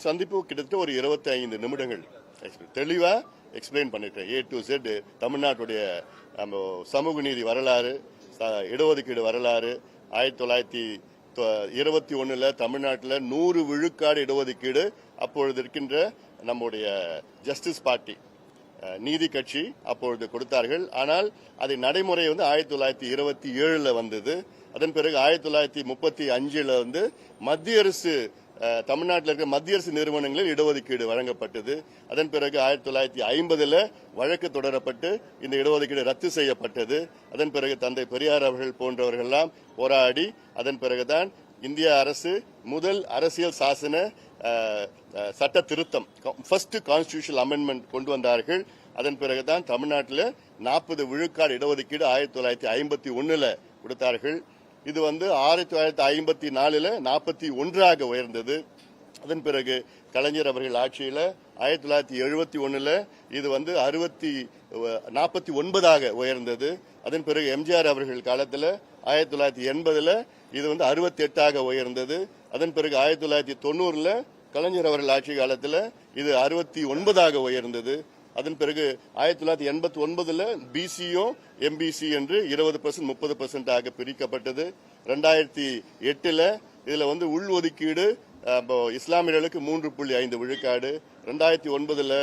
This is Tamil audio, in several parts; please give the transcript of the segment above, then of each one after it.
சந்திப்பு கிட்டத்தட்ட ஒரு 25 நிமிடங்கள் தெளிவா எக்ஸ்பிளைன் பண்ணிட்டேன். A to Z தமிழ்நாட்டுடைய சமூக நீதி வரலாறு, இடஒதுக்கீடு வரலாறு, 1921 தமிழ்நாட்டில் 100 விழுக்காடு இடஒதுக்கீடு அப்பொழுது இருக்கின்ற நம்முடைய ஜஸ்டிஸ் பார்ட்டி நீதி கட்சி அப்பொழுது கொடுத்தார்கள். ஆனால் அது நடைமுறை 1927 வந்தது. அதன் பிறகு 1935 மத்திய அரசு தமிழ்நாட்டில் இருக்கிற மத்திய அரசு நிறுவனங்களில் இடஒதுக்கீடு வழங்கப்பட்டது. அதன் பிறகு 1950 வழக்கு தொடரப்பட்டு இந்த இடஒதுக்கீடு ரத்து செய்யப்பட்டது. அதன் பிறகு தந்தை பெரியார் அவர்கள் போன்றவர்கள் எல்லாம் போராடி அதன் பிறகுதான் இந்திய அரசு முதல் அரசியல் சாசன சட்ட திருத்தம் ஃபர்ஸ்ட் கான்ஸ்டிடியூஷனல் அமெண்ட்மெண்ட் கொண்டு வந்தார்கள். அதன் பிறகுதான் தமிழ்நாட்டில் 40 விழுக்காடு இடஒதுக்கீடு 1951 கொடுத்தார்கள். இது 1954 41 உயர்ந்தது. அதன் பிறகு கலைஞர் அவர்கள் ஆட்சியில் 1971 இது 49 உயர்ந்தது. அதன் பிறகு எம்ஜிஆர் அவர்கள் காலத்தில் 1980 இது 68 உயர்ந்தது. அதன் பிறகு 1990 கலைஞர் அவர்கள் ஆட்சி காலத்தில் இது 69 உயர்ந்தது. அதன் பிறகு 1989 பிசியும் எம்பிசி என்று 20% 30% பிரிக்கப்பட்டது. 2008 இதுல உள்ஒதுக்கீடு இஸ்லாமியர்களுக்கு 3.5 விழுக்காடு, 2009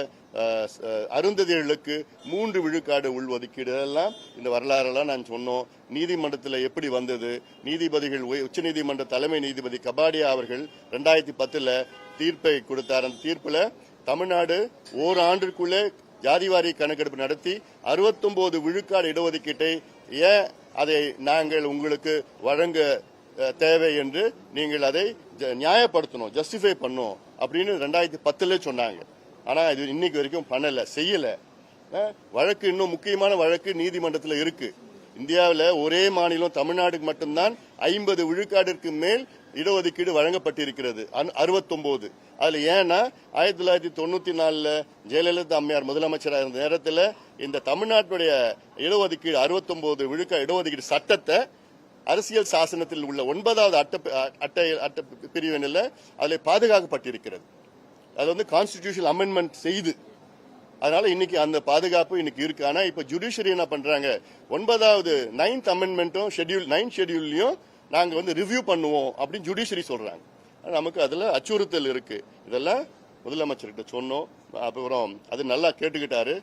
அருந்ததியர்களுக்கு 3 விழுக்காடு உள்ஒதுக்கீடு. இதெல்லாம் இந்த வரலாறெல்லாம் நான் சொன்னோம். நீதிமன்றத்தில் எப்படி வந்தது, நீதிபதிகள் உச்சநீதிமன்ற தலைமை நீதிபதி கபாடியா அவர்கள் 2010 தீர்ப்பை கொடுத்தார். அந்த தீர்ப்புல தமிழ்நாடு ஓராண்டிற்குள்ளே ஜாதிவாரி கணக்கெடுப்பு நடத்தி 69 விழுக்காடு இடஒதுக்கீட்டை ஏன் அதை நாங்கள் உங்களுக்கு வழங்க தேவை என்று நீங்கள் அதை நியாயப்படுத்தணும், ஜஸ்டிஃபை பண்ணும் அப்படின்னு 2010 சொன்னாங்க. ஆனா இது இன்னைக்கு வரைக்கும் பண்ணல, செய்யல. வழக்கு இன்னும் முக்கியமான வழக்கு நீதிமன்றத்தில் இருக்கு. இந்தியாவில் ஒரே மாநிலம் தமிழ்நாடுக்கு மட்டும்தான் 50 விழுக்காட்டிற்கு மேல் இடஒதுக்கீடு வழங்கப்பட்டிருக்கிறது, 69. அதுல ஏன்னா 1994 ஜெயலலிதா அம்மையார் முதலமைச்சராக இருந்த நேரத்தில் இந்த தமிழ்நாட்டுடைய இடஒதுக்கீடு 69 விழுக்காடு இடஒதுக்கீடு சட்டத்தை அரசியல் சாசனத்தில் உள்ள 9வது அட்டை பிரிவினில் அதில் பாதுகாக்கப்பட்டிருக்கிறது. அது கான்ஸ்டிடியூஷனல் அமெண்ட்மெண்ட் செய்து, அதனால இன்னைக்கு அந்த பாதுகாப்பு இன்னைக்கு இருக்கு. ஆனா இப்ப ஜுடிஷியரி என்ன பண்றாங்க, 9th அமெண்ட்மெண்ட்டும் 9th ஷெட்யூல்லையும் நாங்க ரிவ்யூ பண்ணுவோம் அப்படின்னு ஜுடிஷியரி சொல்றாங்க. நமக்கு அதுல அச்சுறுத்தல் இருக்கு. இதெல்லாம் முதலமைச்சர்கிட்ட சொன்னோம். அப்புறம் அது நல்லா கேட்டுக்கிட்டாரு.